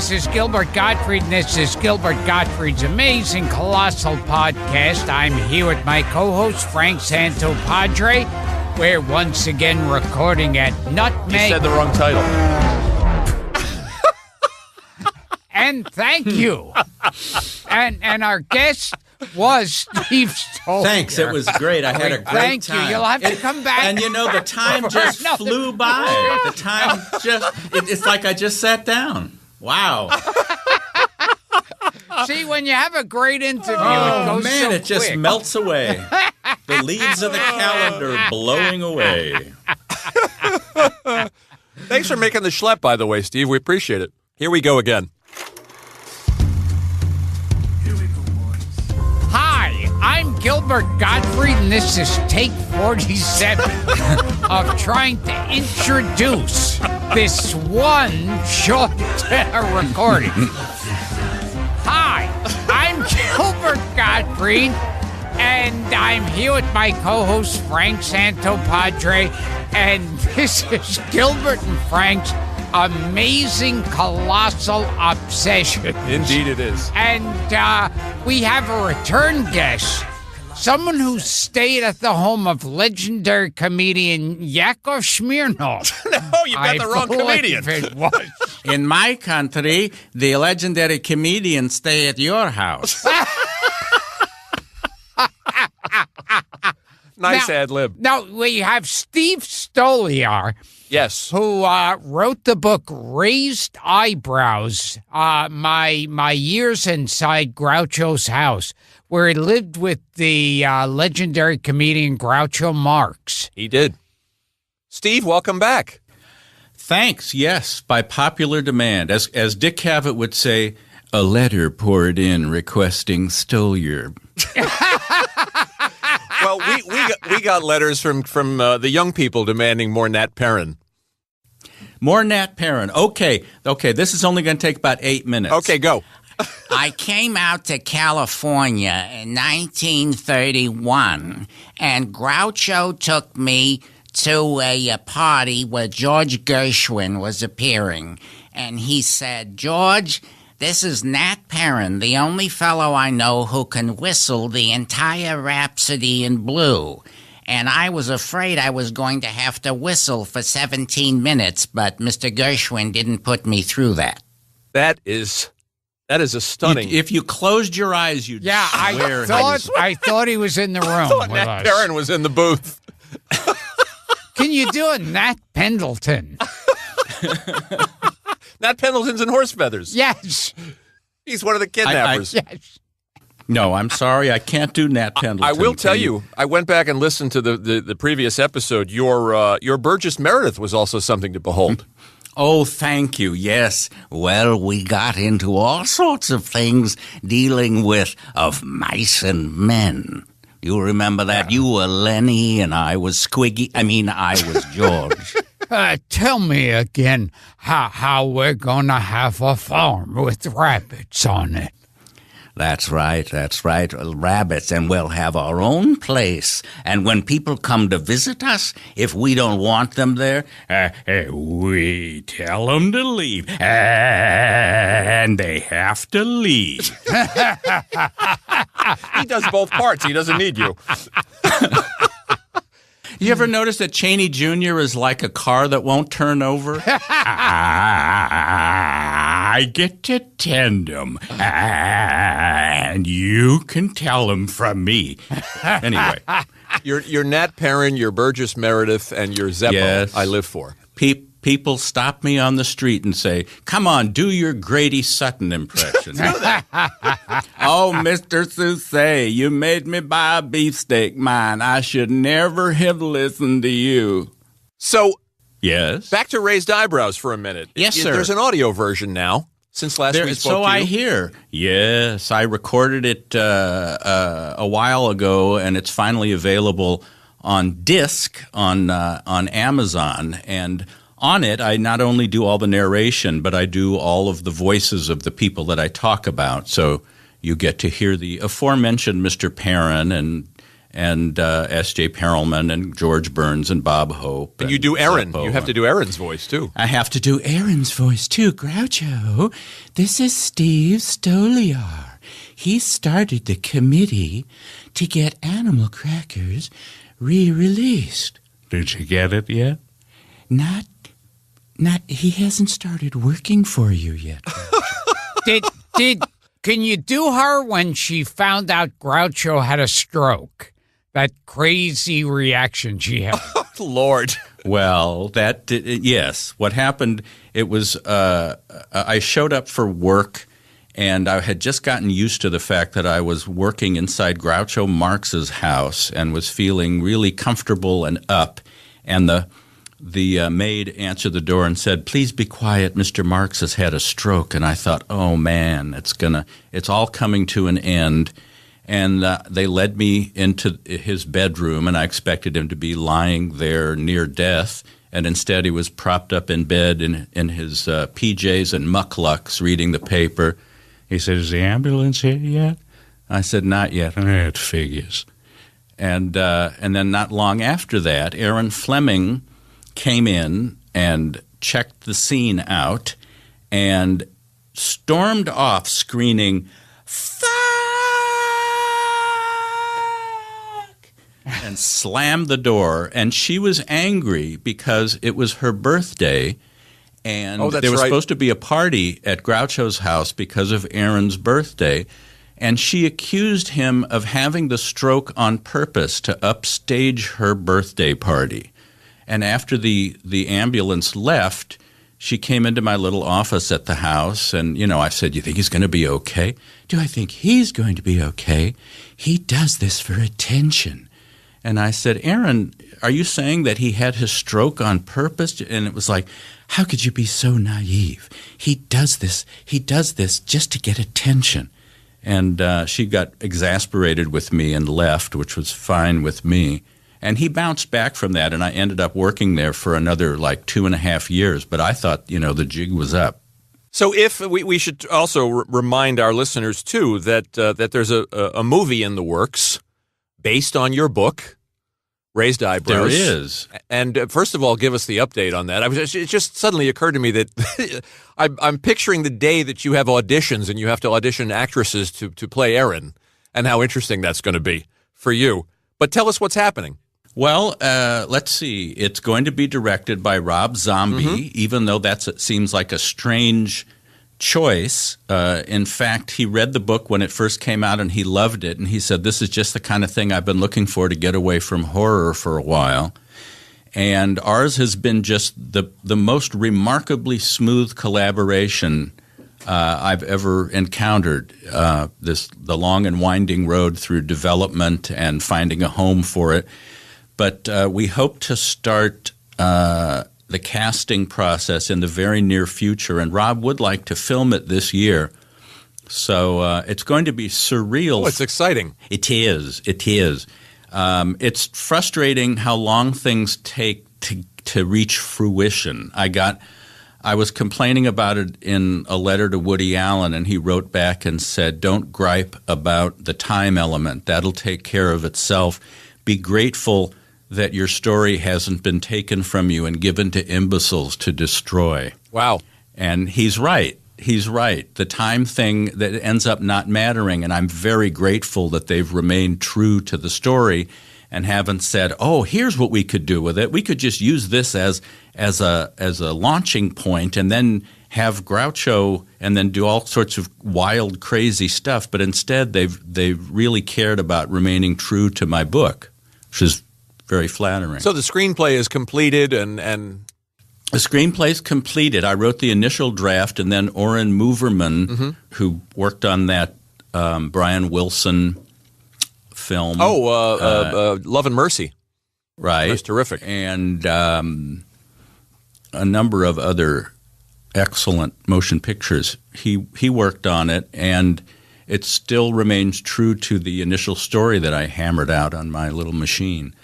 this is Gilbert Gottfried, and this is Gilbert Gottfried's Amazing Colossal Podcast. I'm here with my co-host, Frank Santopadre. We're once again recording at Nutmeg. You said the wrong title. And thank you. And our guest was Steve Stoliar. Thanks, it was great. I had a great time. Thank you. You'll have to come back. And the time just flew by. The time it's like I just sat down. Wow. See, when you have a great interview, it goes so it just quick. melts away. The leaves of the calendar blowing away. Thanks for making the schlep, by the way, Steve. We appreciate it. Here we go again. I'm Gilbert Gottfried, and this is take 47 of trying to introduce this one short recording. Hi, I'm Gilbert Gottfried, and I'm here with my co-host Frank Santopadre, and this is Gilbert and Frank's Amazing Colossal Obsession. Indeed it is. And we have a return guest, someone who stayed at the home of legendary comedian Yakov Smirnoff. No, you got the wrong comedian. It was. In my country, the legendary comedians stay at your house. Nice ad lib. Now, we have Steve Stoliar. Yes. Who wrote the book Raised Eyebrows, my years inside Groucho's house, where he lived with the legendary comedian Groucho Marx. He did. Steve, welcome back. Thanks, yes, by popular demand. As Dick Cavett would say, a letter poured in requesting Stoliar. Well, we got letters from the young people demanding more Nat Perrin. More Nat Perrin. Okay, this is only going to take about 8 minutes. Okay, go. I came out to California in 1931, and Groucho took me to a party where George Gershwin was appearing. And he said, "George, this is Nat Perrin, the only fellow I know who can whistle the entire Rhapsody in Blue." And I was afraid I was going to have to whistle for 17 minutes, but Mr. Gershwin didn't put me through that. That is a stunning. If you closed your eyes, you'd swear. I thought he was in the room with Nat us. Perrin was in the booth. Can you do a Nat Pendleton? Nat Pendleton's in horse feathers. Yes. He's one of the kidnappers. Yes. No, I'm sorry, I can't do Nat Pendleton. I will tell you, I went back and listened to the previous episode. Your Burgess Meredith was also something to behold. Oh, thank you. Yes. Well, we got into all sorts of things dealing with of mice and men. You remember that? You were Lenny and I was Squiggy. I was George. Tell me again how we're going to have a farm with rabbits on it. That's right, rabbits, and we'll have our own place. And when people come to visit us, if we don't want them there, we tell them to leave, and they have to leave. He does both parts. He doesn't need you. You ever notice that Cheney Jr. is like a car that won't turn over? I get to tend them, and you can tell them from me. Anyway. Your Nat Perrin, your Burgess Meredith, and your Zeppo, yes. I live for. People stop me on the street and say, "Come on, do your Grady Sutton impression." "Oh, Mr. Sousa, you made me buy a beefsteak, man. I should never have listened to you." So, yes. Back to Raised Eyebrows for a minute. Yes, sir. There's an audio version now. Since last we spoke so to you. I hear. Yes, I recorded it a while ago, and it's finally available on disc on Amazon. And on it, I not only do all the narration, but I do all of the voices of the people that I talk about. So you get to hear the aforementioned Mr. Perrin and and S.J. Perelman and George Burns and Bob Hope. And you do Aaron. Zeppo. You have to do Aaron's voice, too. I have to do Aaron's voice, too. Groucho, this is Steve Stoliar. He started the committee to get Animal Crackers re-released. Did you get it yet? Not, he hasn't started working for you yet. Can you do her when she found out Groucho had a stroke? That crazy reaction she had. Lord. Well, yes. What happened, it was I showed up for work, and I had just gotten used to the fact that I was working inside Groucho Marx's house and was feeling really comfortable and up. And the maid answered the door and said, "Please be quiet. Mr. Marx has had a stroke." And I thought, oh, man, it's all coming to an end. And they led me into his bedroom, and I expected him to be lying there near death. And instead he was propped up in bed in his PJs and mucklucks reading the paper. He said, "Is the ambulance here yet?" I said, "Not yet." It figures. And then not long after that, Aaron Fleming came in and checked the scene out and stormed off screaming, "Fuck!" and slammed the door. And she was angry because it was her birthday, and there was supposed to be a party at Groucho's house because of Aaron's birthday. And she accused him of having the stroke on purpose to upstage her birthday party. And after the ambulance left, she came into my little office at the house, and, I said, "You think he's going to be okay?" Do I think he's going to be okay? He does this for attention. And I said, "Aaron, are you saying that he had his stroke on purpose?" And it was like, how could you be so naive? He does this just to get attention. And she got exasperated with me and left, which was fine with me. And he bounced back from that, and I ended up working there for another 2.5 years. But I thought, the jig was up. So if we should also remind our listeners, too, that there's a movie in the works based on your book, Raised Eyebrows. There is. And first of all, give us the update on that. It just suddenly occurred to me that I'm picturing the day that you have auditions and you have to audition actresses to play Erin, and how interesting that's going to be for you. But tell us what's happening. Well, let's see. It's going to be directed by Rob Zombie, even though that seems like a strange choice. In fact, he read the book when it first came out, and he loved it. And he said, "This is just the kind of thing I've been looking for to get away from horror for a while." And ours has been just the most remarkably smooth collaboration I've ever encountered. The long and winding road through development and finding a home for it. But we hope to start the casting process in the very near future, and Rob would like to film it this year. So it's going to be surreal. Oh, it's exciting. It is. It is. It's frustrating how long things take to reach fruition. I was complaining about it in a letter to Woody Allen, and he wrote back and said, "Don't gripe about the time element. That'll take care of itself. Be grateful that your story hasn't been taken from you and given to imbeciles to destroy." Wow. And he's right. He's right. The time thing that ends up not mattering, and I'm very grateful that they've remained true to the story and haven't said, "Oh, here's what we could do with it. We could just use this as a launching point and then have Groucho and then do all sorts of wild, crazy stuff." But instead, they've really cared about remaining true to my book, which is very flattering. So the screenplay is completed and the screenplay's completed. I wrote the initial draft, and then Oren Moverman, who worked on that Brian Wilson film. Love and Mercy. Right. That's terrific. And a number of other excellent motion pictures. He worked on it, and it still remains true to the initial story that I hammered out on my little machine.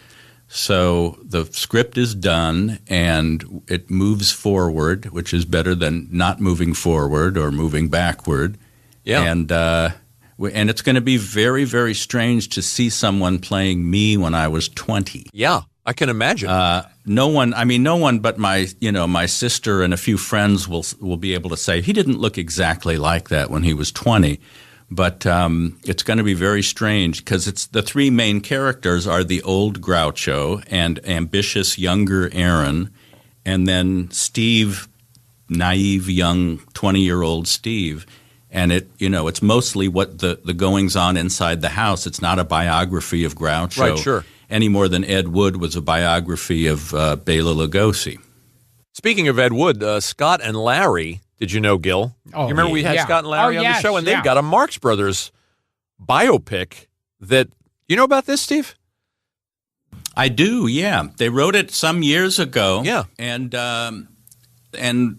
So the script is done, and it moves forward, which is better than not moving forward or moving backward. Yeah. And And it's going to be very, very strange to see someone playing me when I was 20. Yeah, I can imagine. No one but my sister and a few friends will be able to say he didn't look exactly like that when he was 20. But it's going to be very strange because it's the three main characters are the old Groucho and ambitious younger Aaron, and then Steve, naive young 20-year-old Steve. And it's mostly what the goings on inside the house. It's not a biography of Groucho, right? Sure. Any more than Ed Wood was a biography of Bela Lugosi. Speaking of Ed Wood, Scott and Larry, did you know, Gil? Oh, you remember we had Scott and Larry on the show, and they've got a Marx Brothers biopic that – you know about this, Steve? I do, yeah. They wrote it some years ago. Yeah. And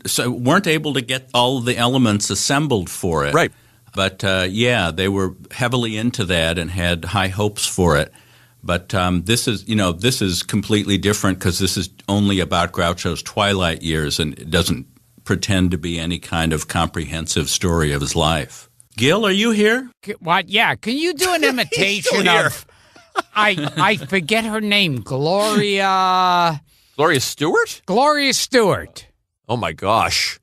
so weren't able to get all the elements assembled for it. Right. But, they were heavily into that and had high hopes for it. But this is completely different because this is only about Groucho's twilight years, and it doesn't pretend to be any kind of comprehensive story of his life. Gil, are you here? What? Yeah. Can you do an imitation of? I forget her name. Gloria Stewart? Gloria Stewart. Oh my gosh.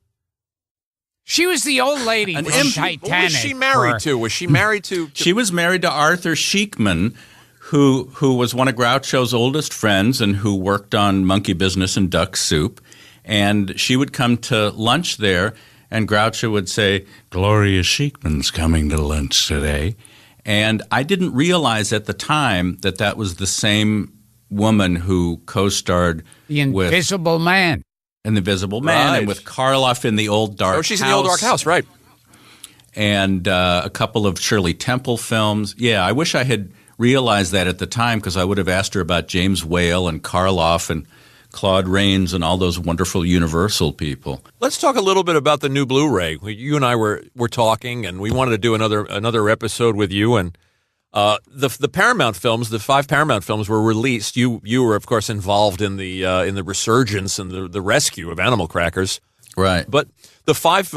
She was the old lady from Titanic. Who was she married to? Was she married to? She was married to Arthur Sheikman, who was one of Groucho's oldest friends and who worked on Monkey Business and Duck Soup. And she would come to lunch there, and Groucho would say, Gloria Sheikman's coming to lunch today. And I didn't realize at the time that was the same woman who co-starred The Invisible Man. In The Invisible Man, Right. and with Karloff in The Old Dark House. Oh, she's in The Old Dark House, right. And a couple of Shirley Temple films. Yeah, I wish I had realized that at the time because I would have asked her about James Whale and Karloff and Claude Rains and all those wonderful Universal people. Let's talk a little bit about the new Blu-ray. You and I were talking, and we wanted to do another episode with you. And the Paramount films, the 5 Paramount films, were released. You were, of course, involved in the resurgence and the rescue of animal crackers. Right. But the five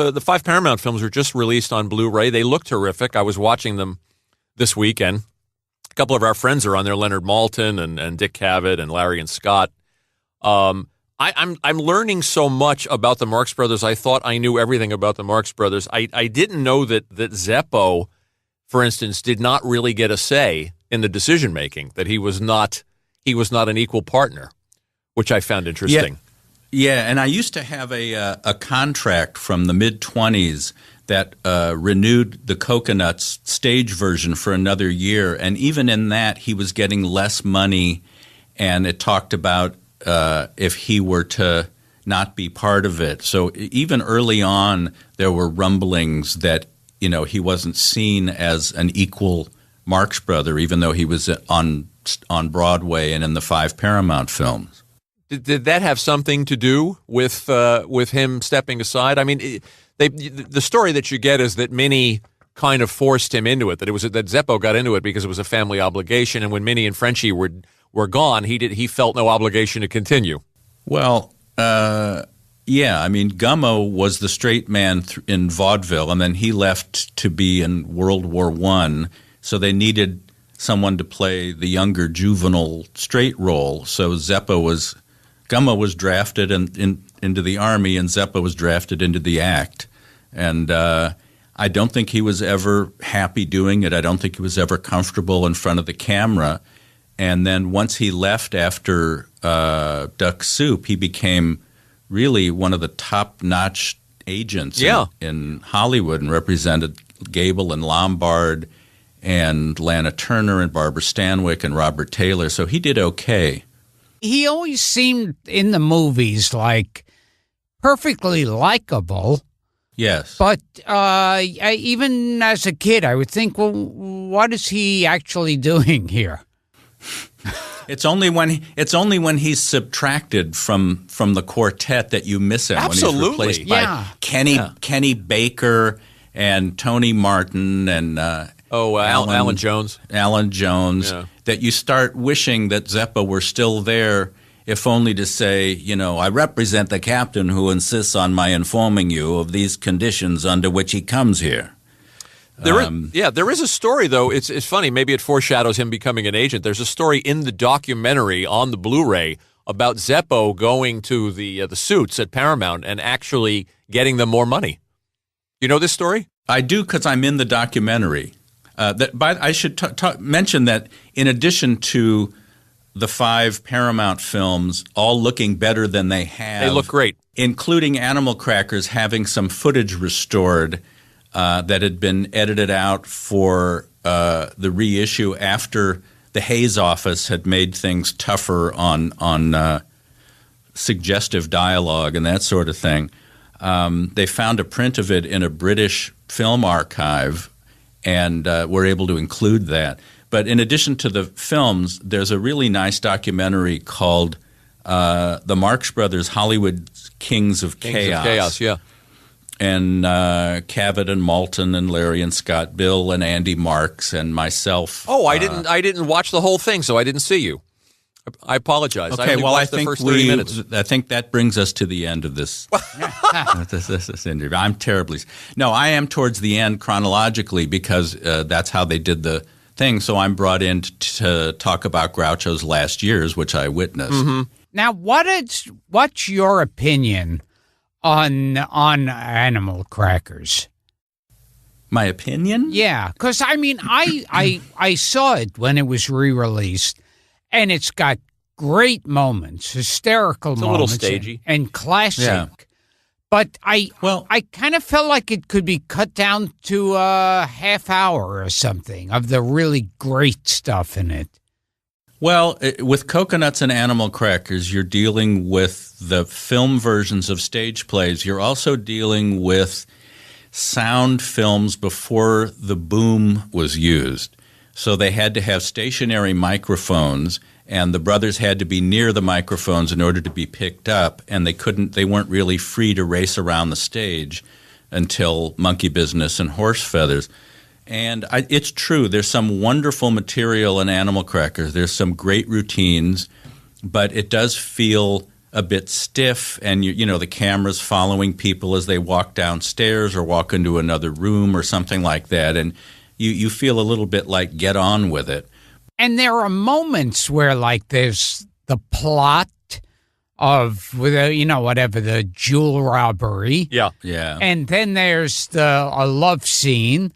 Paramount films were just released on Blu-ray. They look terrific. I was watching them this weekend. A couple of our friends are on there, Leonard Maltin and Dick Cavett and Larry and Scott. I'm learning so much about the Marx Brothers. I thought I knew everything about the Marx Brothers. I didn't know that Zeppo, for instance, did not really get a say in the decision making. That he was not an equal partner, which I found interesting. Yeah, and I used to have a contract from the mid-'20s that renewed the Coconuts stage version for another year, and even in that, he was getting less money, and it talked about if he were to not be part of it. So even early on, there were rumblings that he wasn't seen as an equal Marx brother, even though he was on Broadway and in the 5 Paramount films. Did that have something to do with him stepping aside? I mean, the story that you get is that Minnie kind of forced him into it. That Zeppo got into it because it was a family obligation, and when Minnie and Frenchie were gone, he felt no obligation to continue. Well, yeah. I mean, Gummo was the straight man in vaudeville, and then he left to be in World War I. So they needed someone to play the younger juvenile straight role. So Gummo was drafted into the Army, and Zeppo was drafted into the act. And I don't think he was ever happy doing it. I don't think he was ever comfortable in front of the camera. And then once he left after Duck Soup, he became really one of the top-notch agents in Hollywood and represented Gable and Lombard and Lana Turner and Barbara Stanwyck and Robert Taylor. So he did okay. He always seemed in the movies like perfectly likable. Yes. But even as a kid, I would think, well, what is he actually doing here? It's only when he's subtracted from the quartet that you miss him. Absolutely. When he's replaced by Kenny Baker and Tony Martin and Alan Jones. Alan Jones. Yeah. That you start wishing that Zeppo were still there, if only to say, I represent the captain who insists on my informing you of these conditions under which he comes here. There is a story, though. It's funny. Maybe it foreshadows him becoming an agent. There's a story in the documentary on the Blu-ray about Zeppo going to the suits at Paramount and actually getting them more money. You know this story? I do, because I'm in the documentary. But I should mention that in addition to the 5 Paramount films all looking better than they have. They look great. Including Animal Crackers having some footage restored that had been edited out for the reissue after the Hayes office had made things tougher on suggestive dialogue and that sort of thing. They found a print of it in a British film archive and were able to include that. But in addition to the films, there's a really nice documentary called The Marx Brothers Hollywood Kings of Chaos. Yeah. And Cavett and Malton and Larry and Scott, Bill and Andy Marx and myself. Oh, I didn't watch the whole thing, so I didn't see you. I apologize. Okay, I only watched the first 30 minutes. I think that brings us to the end of this. this interview. I'm terribly. No, I am towards the end chronologically because that's how they did the thing. So I'm brought in to talk about Groucho's last years, which I witnessed. Mm-hmm. Now, what's your opinion on Animal Crackers? My opinion? Yeah, because I mean, I saw it when it was re-released, and it's got great moments, hysterical it's moments, a little stagey and classic. Yeah. But I kind of felt like it could be cut down to a half hour or something of the really great stuff in it. Well, with Coconuts and Animal Crackers, you're dealing with the film versions of stage plays. You're also dealing with sound films before the boom was used. So they had to have stationary microphones, and the brothers had to be near the microphones in order to be picked up, and they weren't really free to race around the stage until Monkey Business and Horse Feathers. And it's true, there's some wonderful material in Animal Crackers. There's some great routines, but it does feel a bit stiff, and you know the camera's following people as they walk downstairs or walk into another room or something like that, and you feel a little bit like get on with it. And there are moments where, like, there's the plot of, whatever, the jewel robbery. Yeah. Yeah. And then there's a love scene.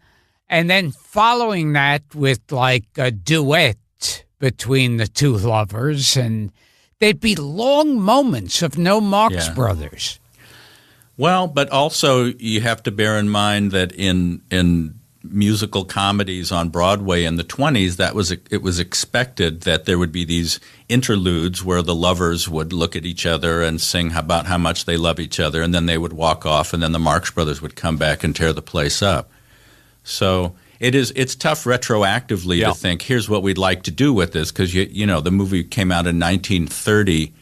And then following that with, like, a duet between the two lovers. And there'd be long moments of no Marx Brothers. Well, but also you have to bear in mind that in musical comedies on Broadway in the 1920s, it was expected that there would be these interludes where the lovers would look at each other and sing about how much they love each other, and then they would walk off, and then the Marx Brothers would come back and tear the place up. So it's tough retroactively to think, here's what we'd like to do with this, because the movie came out in 1930,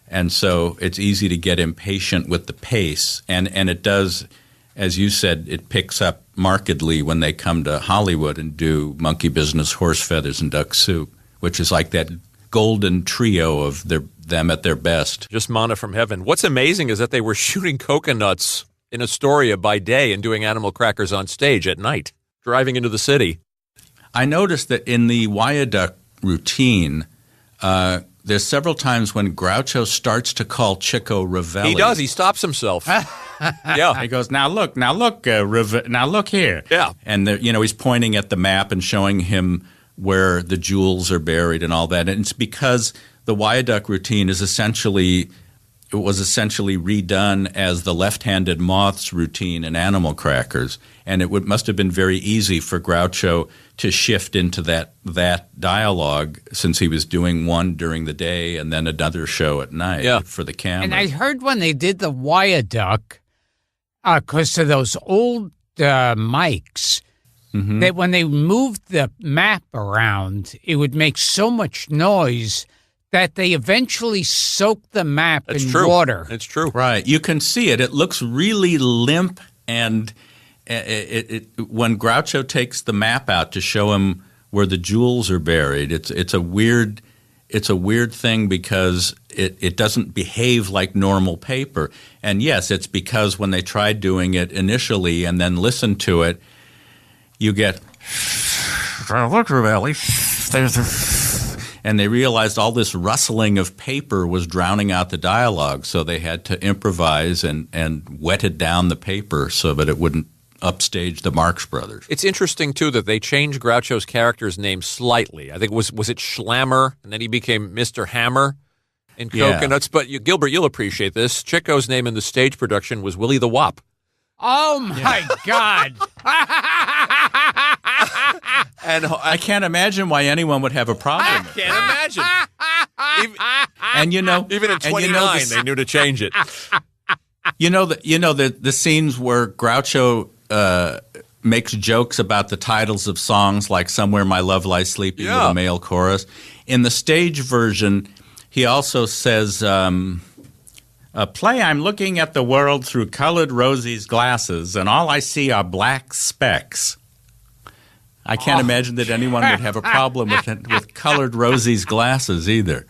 and so it's easy to get impatient with the pace, and it does. As you said, it picks up markedly when they come to Hollywood and do Monkey Business, Horse Feathers, and Duck Soup, which is like that golden trio of them at their best. Just manna from heaven. What's amazing is that they were shooting Coconuts in Astoria by day and doing Animal Crackers on stage at night, driving into the city. I noticed that in the Wyandotte routine, there's several times when Groucho starts to call Chico Ravelli. He does. He stops himself. Yeah. He goes, now look here. Yeah. And he's pointing at the map and showing him where the jewels are buried and all that. And it's because the Wyandotte routine was essentially redone as the left-handed moths routine in Animal Crackers, and it must have been very easy for Groucho to shift into that dialogue, since he was doing one during the day and then another show at night for the camera. And I heard when they did the Wyandotte, because of those old mics, that when they moved the map around, it would make so much noise that they eventually soaked the map in water. It's true. Right. You can see it. It looks really limp, and when Groucho takes the map out to show him where the jewels are buried, it's a weird thing because it doesn't behave like normal paper. And yes, it's because when they tried doing it initially and then listened to it, you get, look, Ravelli, and they realized all this rustling of paper was drowning out the dialogue, so they had to improvise and wetted down the paper so that it wouldn't upstage the Marx Brothers. It's interesting, too, that they changed Groucho's character's name slightly. I think was it Schlammer, and then he became Mr. Hammer in Coconuts. But Gilbert, you'll appreciate this. Chico's name in the stage production was Willie the Wop. Oh, my God. And I can't imagine why anyone would have a problem with it. Can't imagine. And even in 29, they knew to change it. The scenes where Groucho makes jokes about the titles of songs like Somewhere My Love Lies Sleeping with a male chorus. In the stage version, he also says, play, I'm looking at the world through colored Rosie's glasses, and all I see are black specks. I can't imagine that anyone would have a problem with colored Rosie's glasses either.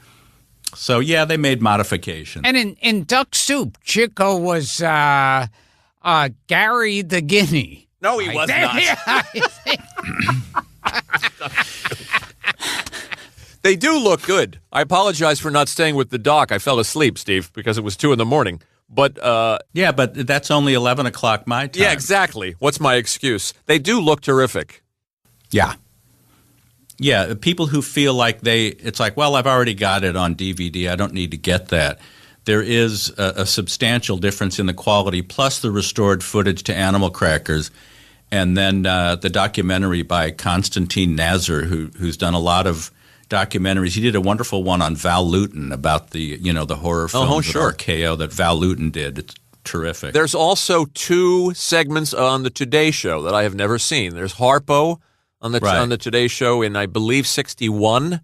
So, yeah, they made modifications. And in Duck Soup, Chico was Gary the Guinea. No, he was not. They do look good. I apologize for not staying with the doc. I fell asleep, Steve, because it was 2 a.m. But yeah, but that's only 11 o'clock my time. Yeah, exactly. What's my excuse? They do look terrific. Yeah. Yeah, people who feel like it's like, well, I've already got it on DVD. I don't need to get that. There is a substantial difference in the quality, plus the restored footage to Animal Crackers, and then the documentary by Konstantin Nazar, who's done a lot of documentaries. He did a wonderful one on Val Lewton about the horror films at RKO that Val Lewton did. It's terrific. There's also 2 segments on the Today Show that I have never seen. There's Harpo on the Today Show in, I believe, 61.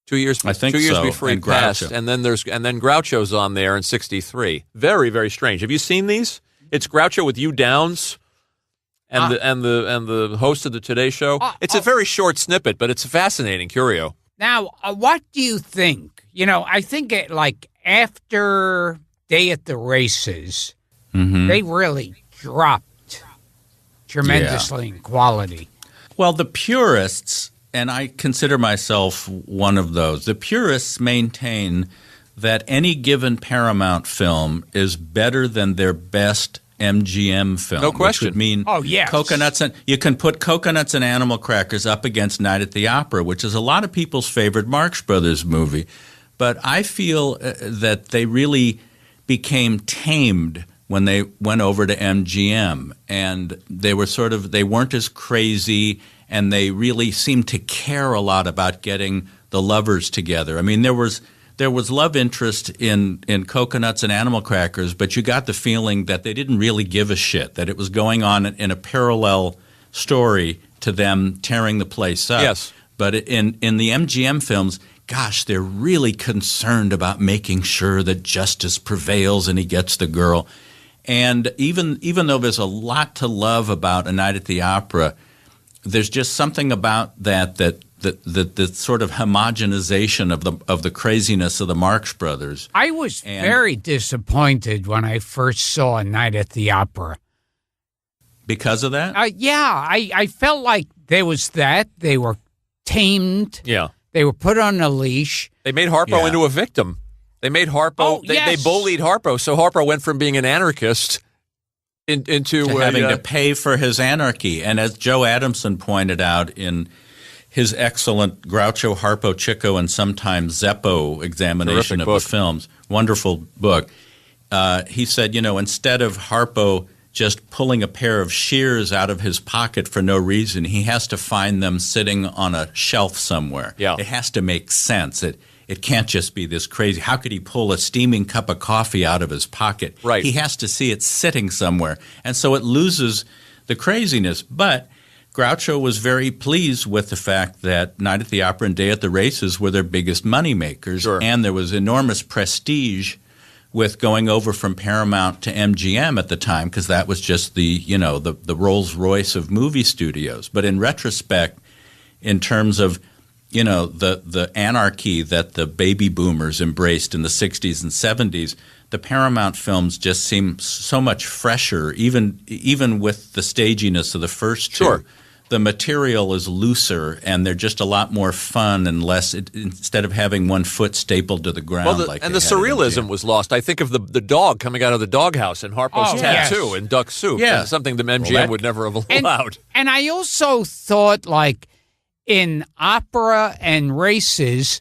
2 years. I think 2 years so, before he and passed, Groucho. and then Groucho's on there in 63. Very, very strange. Have you seen these? It's Groucho with Hugh Downs and the host of the Today Show. It's a very short snippet, but it's fascinating. Curio. Now, what do you think? I think after Day at the Races, they really dropped tremendously in quality. Well, the purists, and I consider myself one of those, the purists maintain that any given Paramount film is better than their best MGM film. No question. Which would mean Coconuts, and you can put Coconuts and Animal Crackers up against Night at the Opera, which is a lot of people's favorite Marx Brothers movie. But I feel that they really became tamed when they went over to MGM, and they weren't as crazy, and they really seemed to care a lot about getting the lovers together. I mean, there was love interest in Coconuts and Animal Crackers, but you got the feeling that they didn't really give a shit, that it was going on in a parallel story to them tearing the place up. Yes. But in the MGM films, gosh, they're really concerned about making sure that justice prevails and he gets the girl. And even though there's a lot to love about A Night at the Opera, there's just something about that sort of homogenization of the craziness of the Marx Brothers. I was very disappointed when I first saw A Night at the Opera. Because of that? I felt like there was that. They were tamed. Yeah. They were put on a leash. They made Harpo into a victim. They made Harpo. They bullied Harpo, so Harpo went from being an anarchist into having to pay for his anarchy. And as Joe Adamson pointed out in his excellent Groucho, Harpo, Chico, and sometimes Zeppo examination of the films, wonderful book, he said, instead of Harpo just pulling a pair of shears out of his pocket for no reason, he has to find them sitting on a shelf somewhere. Yeah. It has to make sense. It can't just be this crazy. How could he pull a steaming cup of coffee out of his pocket? Right. He has to see it sitting somewhere. And so it loses the craziness. But Groucho was very pleased with the fact that Night at the Opera and Day at the Races were their biggest moneymakers. Sure. And there was enormous prestige with going over from Paramount to MGM at the time, because that was just the Rolls-Royce of movie studios. But in retrospect, in terms of the anarchy that the baby boomers embraced in the 60s and 70s, the Paramount films just seem so much fresher, even with the staginess of the first two. Sure. The material is looser, and they're just a lot more fun and less. Instead of having one foot stapled to the ground, Well, like and they the had at surrealism MGM. was lost. I think of the dog coming out of the doghouse and Harpo's Oh, tattoo yes. and duck soup. Yeah. That's something the MGM that- would never have And, allowed. and I also thought, like, in opera and races,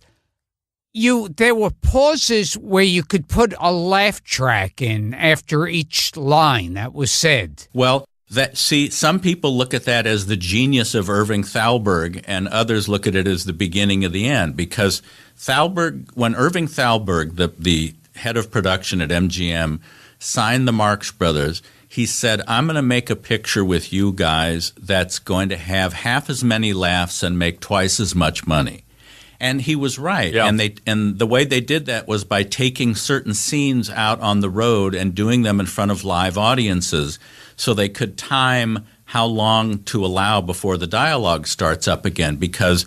there were pauses where you could put a laugh track in after each line that was said. Well, some people look at that as the genius of Irving Thalberg, and others look at it as the beginning of the end. Because when Irving Thalberg, the head of production at MGM, signed the Marx Brothers, he said, "I'm going to make a picture with you guys that's going to have half as many laughs and make twice as much money." And he was right. Yeah. And the way they did that was by taking certain scenes out on the road and doing them in front of live audiences, so they could time how long to allow before the dialogue starts up again. Because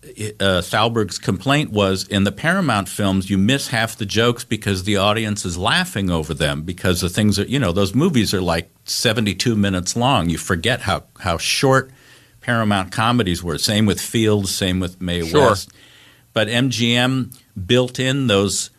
Thalberg's complaint was, in the Paramount films, you miss half the jokes because the audience is laughing over them, because the things are, those movies are like 72 minutes long. You forget how short Paramount comedies were. Same with Fields, same with Mae Sure. West. But MGM built in those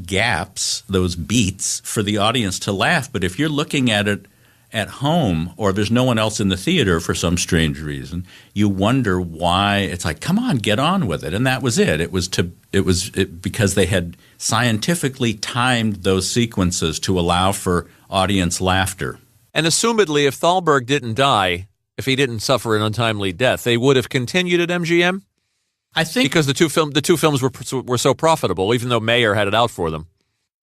gaps, those beats for the audience to laugh. But if you're looking at it at home, or there's no one else in the theater for some strange reason, you wonder why. It's like, come on, get on with it. And that was it. It was because they had scientifically timed those sequences to allow for audience laughter. And assumedly, if Thalberg didn't die, if he didn't suffer an untimely death, they would have continued at MGM? I think Because the two films were so profitable, even though Mayer had it out for them.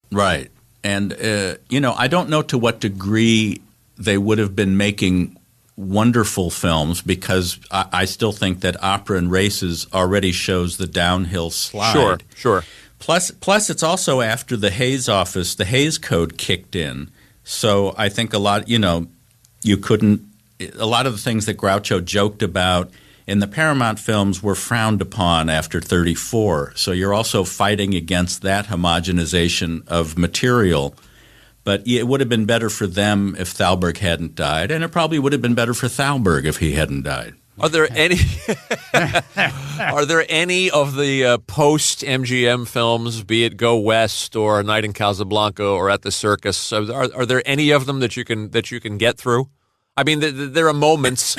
right. And I don't know to what degree they would have been making wonderful films, because I still think that Opera and Races already shows the downhill slide. Sure. Plus, it's also after the Hays Office, the Hays Code kicked in. So I think a lot of the things that Groucho joked about in the Paramount films were frowned upon after 1934. So you're also fighting against that homogenization of material. But it would have been better for them if Thalberg hadn't died, and it probably would have been better for Thalberg if he hadn't died. Are there any of the post MGM films, be it Go West or Night in Casablanca or At the Circus? Are there any of them that you can get through? I mean, there are moments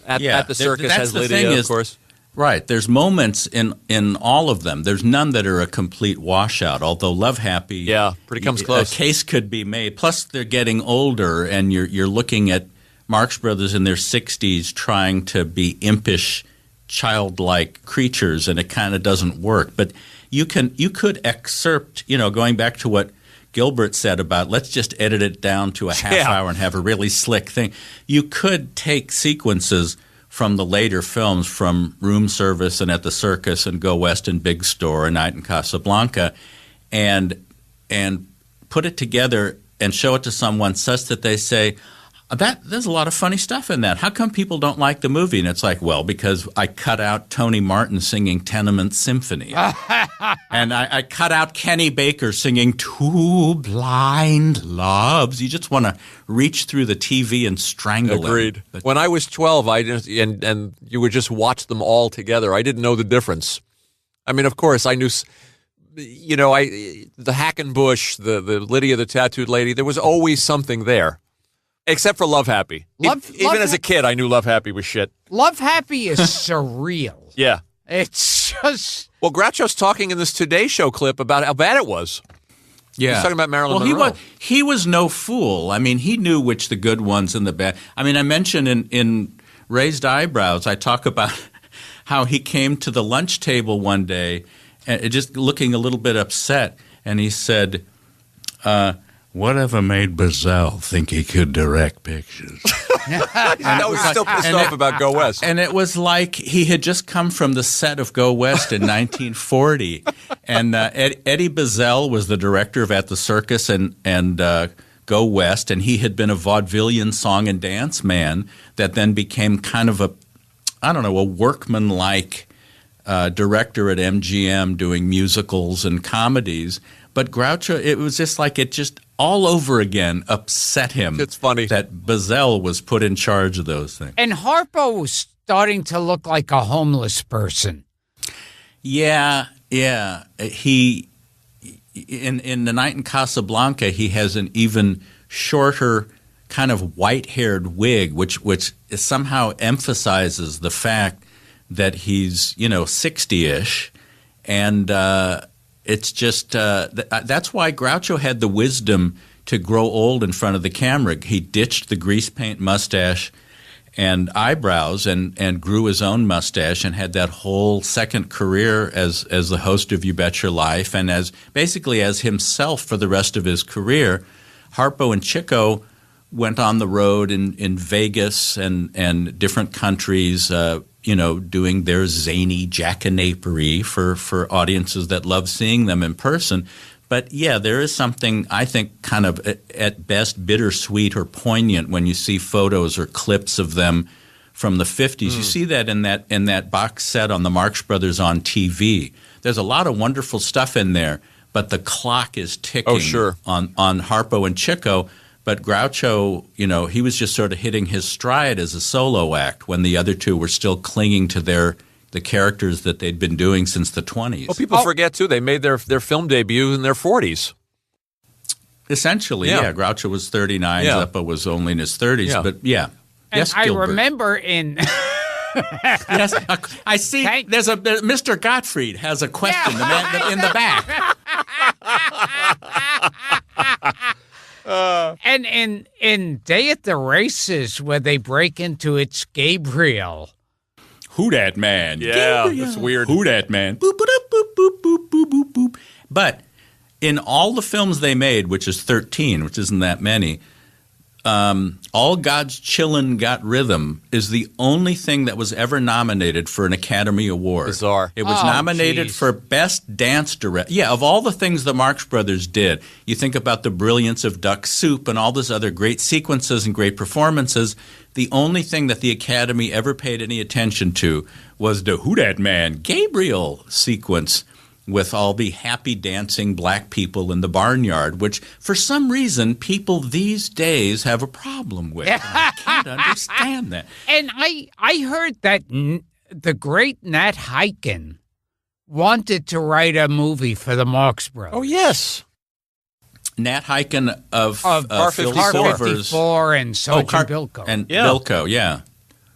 at the circus, that's has the Lydia, thing of is, course. Right. There's moments in all of them. There's none that are a complete washout, although Love Happy, pretty comes close. A case could be made. Plus, they're getting older, and you're looking at Marx Brothers in their 60s trying to be impish, childlike creatures, and it kind of doesn't work. But you could excerpt, going back to what Gilbert said about, let's just edit it down to a half hour and have a really slick thing. You could take sequences from the later films, from Room Service and At the Circus and Go West and Big Store and Night in Casablanca, and put it together and show it to someone such that they say, there's a lot of funny stuff in that. How come people don't like the movie? And it's like, well, because I cut out Tony Martin singing Tenement Symphony. And I cut out Kenny Baker singing Two Blind Loves. You just want to reach through the TV and strangle Agreed. him. But When I was 12, and you would just watch them all together. I didn't know the difference. I mean, of course, I knew, the Hackenbush, the Lydia the Tattooed Lady. There was always something there. Except for Love Happy. Even as a kid, I knew Love Happy was shit. Love Happy is surreal. Yeah. It's just... Well, Groucho's talking in this Today Show clip about how bad it was. yeah. He's talking about Marilyn Monroe. Well, he was no fool. I mean, he knew which the good ones and the bad. I mean, I mentioned in Raised Eyebrows, I talk about how he came to the lunch table one day, just looking a little bit upset, and he said, Whatever made Bazell think he could direct pictures? I was still pissed off about Go West. and it was like he had just come from the set of Go West in 1940. And Eddie Bazell was the director of At the Circus and Go West, and he had been a vaudevillian song and dance man that then became kind of a workman-like director at MGM doing musicals and comedies. But Groucho, it was just like it just all over again upset him. It's funny that Bazell was put in charge of those things. And Harpo was starting to look like a homeless person. Yeah. He in The Night in Casablanca, he has an even shorter kind of white-haired wig, which somehow emphasizes the fact that he's 60-ish, and it's just that's why Groucho had the wisdom to grow old in front of the camera. He ditched the grease paint mustache and eyebrows and grew his own mustache and had that whole second career as the host of You Bet Your Life and as basically as himself for the rest of his career. Harpo and Chico went on the road in Vegas and different countries, doing their zany jackanapery for audiences that love seeing them in person. But yeah, there is something, I think, kind of at best bittersweet or poignant when you see photos or clips of them from the 50s. You see that in that box set on the Marx Brothers on TV. There's a lot of wonderful stuff in there, but the clock is ticking on Harpo and Chico. But Groucho, he was just sort of hitting his stride as a solo act when the other two were still clinging to the characters that they'd been doing since the 20s. Well, people forget, too. They made their film debut in their 40s. Essentially, yeah. Groucho was 39. Zeppo was only in his 30s. Yeah. But, yeah. And yes, I Gilbert. remember in... Yes, I see. There's Mr. Gottfried has a question. The man in the back. And in Day at the Races, where they break into It's Gabriel. Who that man? Yeah, Gabriel. it's weird. Who that man? Boop, boop, boop, boop, boop, boop, boop, boop. But in all the films they made, which is 13, which isn't that many, All God's Chillin' Got Rhythm is the only thing that was ever nominated for an Academy Award. Bizarre. It was nominated for Best Dance Director. Yeah, of all the things the Marx Brothers did, you think about the brilliance of Duck Soup and all those other great sequences and great performances, the only thing that the Academy ever paid any attention to was the Who Dat Man Gabriel sequence with all the happy dancing black people in the barnyard, which for some reason people these days have a problem with. I can't understand that. And I heard that the great Nat Hiken wanted to write a movie for the Marx Brothers. Oh, yes. Nat Hiken of Car Phil 54. Silver's. and Sergeant Bilko. And Bilko, yeah.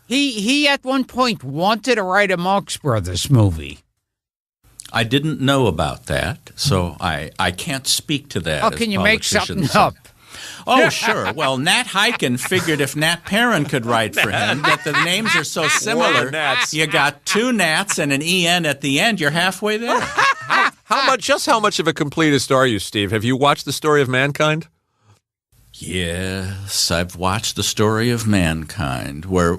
He at one point wanted to write a Marx Brothers movie. I didn't know about that, so I can't speak to that. How can you make something up? Oh, sure. Well, Nat Hiken figured if Nat Perrin could write for him, that the names are so similar. You got two Nats and an EN at the end. You're halfway there. How much of a completist are you, Steve? Have you watched The Story of Mankind? Yes, I've watched The Story of Mankind, where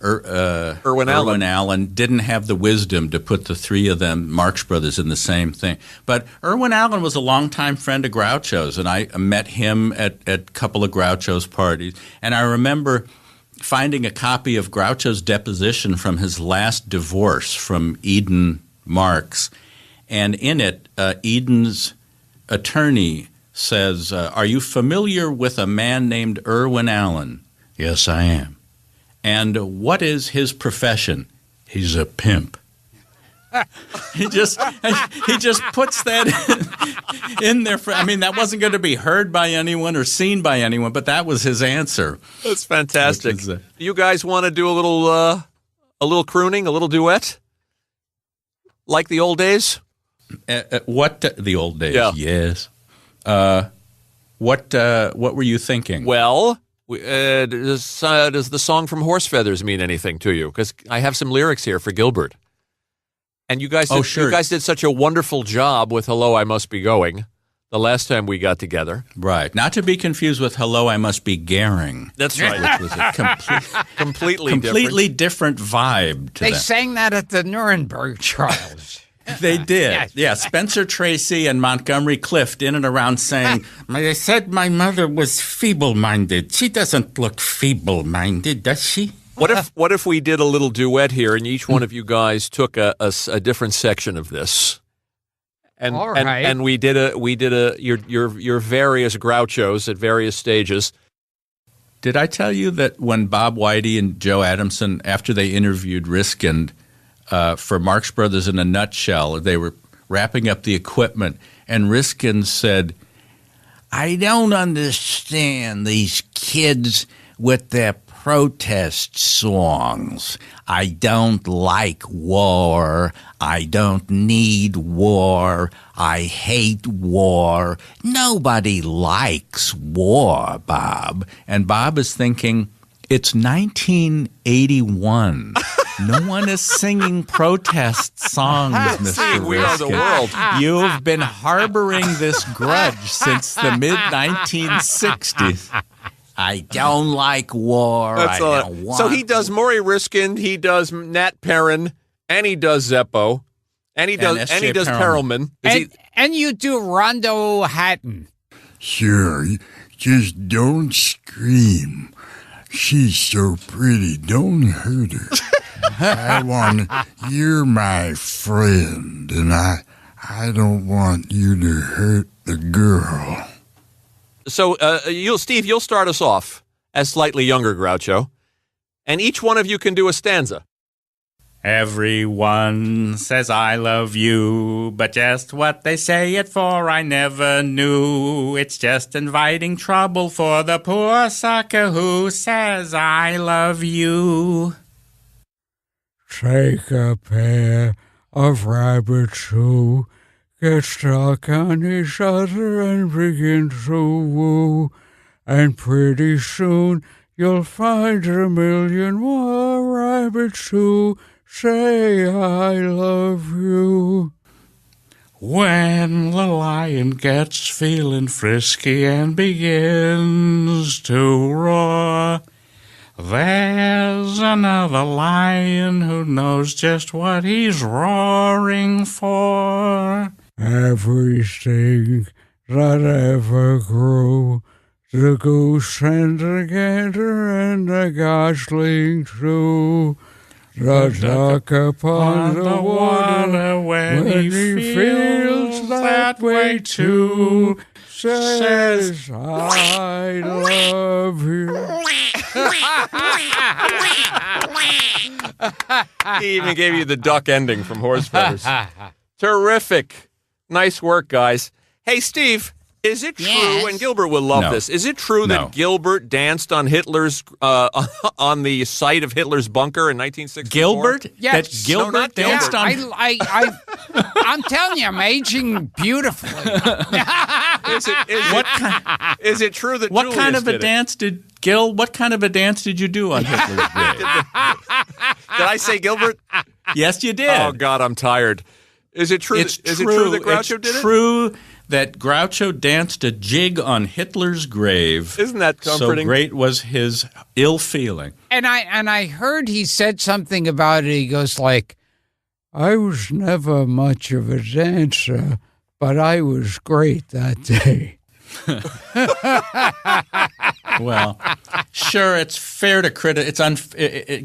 Irwin Allen didn't have the wisdom to put the three of them, Marx Brothers, in the same thing. But Irwin Allen was a longtime friend of Groucho's, and I met him at a couple of Groucho's parties. And I remember finding a copy of Groucho's deposition from his last divorce from Eden Marx. And in it, Eden's attorney says, "Are you familiar with a man named Irwin Allen?" Yes, I am. "And what is his profession?" He's a pimp. He just puts that in there. That wasn't going to be heard by anyone or seen by anyone, but that was his answer. That's fantastic. You guys want to do a little crooning, a little duet, like the old days? What the old days? Yeah. Yes. What were you thinking? Well, does the song from Horse Feathers mean anything to you? Because I have some lyrics here for Gilbert. And you guys did such a wonderful job with Hello, I Must Be Going the last time we got together. Right. Not to be confused with Hello, I Must Be Garing. That's right. Which was a completely different vibe to They that. sang that at the Nuremberg trials. They did. Yes. Yeah, Spencer Tracy and Montgomery Clift in and around saying, They said my mother was feeble-minded. She doesn't look feeble-minded, does she? What if we did a little duet here and each one of you guys took a different section of this? And, All right. and we did your various Grouchos at various stages. Did I tell you that when Bob Whitey and Joe Adamson, after they interviewed Riskin for Marx Brothers in a Nutshell, they were wrapping up the equipment, and Riskin said, "I don't understand these kids with their protest songs. I don't like war. I don't need war. I hate war. Nobody likes war, Bob." And Bob is thinking, it's 1981. No one is singing protest songs, Mr. We are the Riskin. world. You've been harboring this grudge since the mid-1960s. I don't like war. That's I all. don't want So he does Maury Riskin, he does Nat Perrin, and he does Zeppo, and he does S.J. Perelman. And you do Rondo Hatton. Sure, just don't scream. She's so pretty, don't hurt her. You're my friend, and I don't want you to hurt the girl. So, Steve, you'll start us off as slightly younger Groucho, and each one of you can do a stanza. Everyone says I love you, but just what they say it for I never knew. It's just inviting trouble for the poor sucker who says I love you. Take a pair of rabbits who get stuck on each other and begin to woo, and pretty soon you'll find a million more rabbits who say I love you. When the lion gets feeling frisky and begins to roar, there's another lion who knows just what he's roaring for. Everything that ever grew, the goose and the gander and the gosling too, the duck upon the water when he feels that way too, says I love you. He even gave you the duck ending from Horse Feathers. Terrific. Nice work, guys. Hey, Steve, is it true, Yes. and Gilbert will love No. this, is it true No. that Gilbert danced on Hitler's, on the site of Hitler's bunker in 1964? Gilbert? Yes. That No, Gilbert not danced Gilbert. on... I'm telling you, I'm aging beautifully. Is it true that What Julius kind of a did it? dance did What kind of a dance did you do on Hitler's grave? Did I say Gilbert? Yes, you did. Oh, God, I'm tired. Is it true? It's Is true. it true that Groucho it's did it? true that Groucho danced a jig on Hitler's grave. Isn't that comforting? So great was his ill feeling. And I heard he said something about it. He goes like, I was never much of a dancer, but I was great that day. Well, sure, it's fair to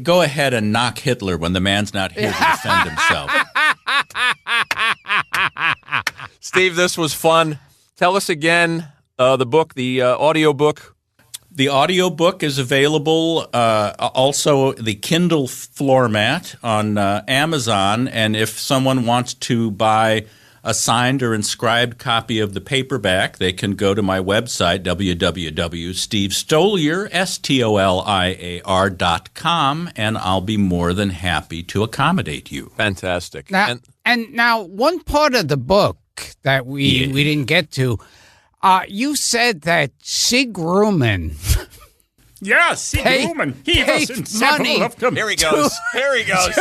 go ahead and knock Hitler when the man's not here to defend himself. Steve, this was fun. Tell us again the book, the audio book. The audiobook is available, also the Kindle format on Amazon, and if someone wants to buy a signed or inscribed copy of the paperback, they can go to my website, www.stevestoliar.com, and I'll be more than happy to accommodate you. Fantastic. now, and now one part of the book that we didn't get to, you said that Sig Ruman Yes, Sig Ruman. He was in money several of them. Here he goes. Here he goes.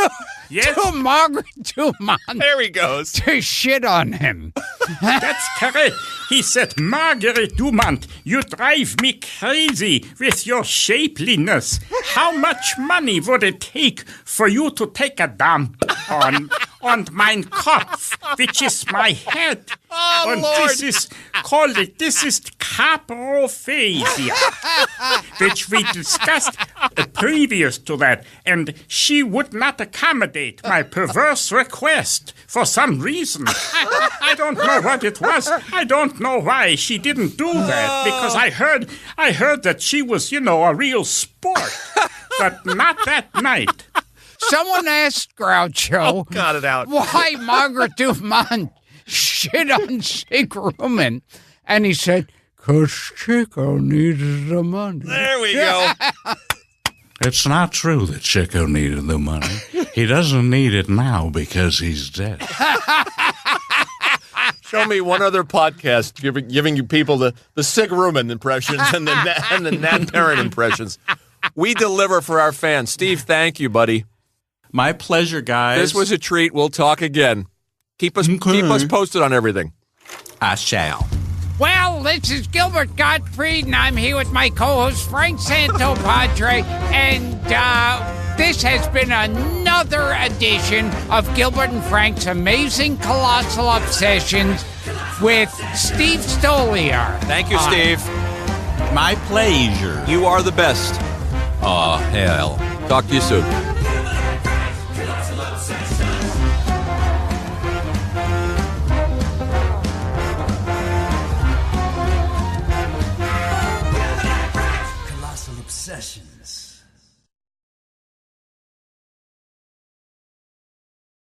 Yes, to Margaret Dumont There he goes. to shit on him. that's correct. He said, Margaret Dumont, you drive me crazy with your shapeliness. How much money would it take for you to take a dump on und mein Kopf, which is my head. Oh, and Lord. this is caprophasia, which we discussed previous to that, and she would not accommodate my perverse request for some reason. I don't know what it was. I don't know why she didn't do that, because I heard that she was, a real sport, but not that night. Someone asked Groucho Got it out. why Margaret Dumont shit on Chick Ruman, and he said, "'Cause Chico needed the money." There we go. It's not true that Chico needed the money. He doesn't need it now because he's dead. Show me one other podcast giving you people the Sig Ruman impressions and the Nat Parent impressions. We deliver for our fans. Steve, thank you, buddy. My pleasure, guys. This was a treat. We'll talk again. Keep us posted on everything. I shall. well, this is Gilbert Gottfried, and I'm here with my co-host, Frank Santopadre, and this has been another edition of Gilbert and Frank's Amazing Colossal Obsessions with Steve Stoliar. Thank you, Steve. My pleasure. You are the best. Oh, hell. Talk to you soon. Colossal Obsessions.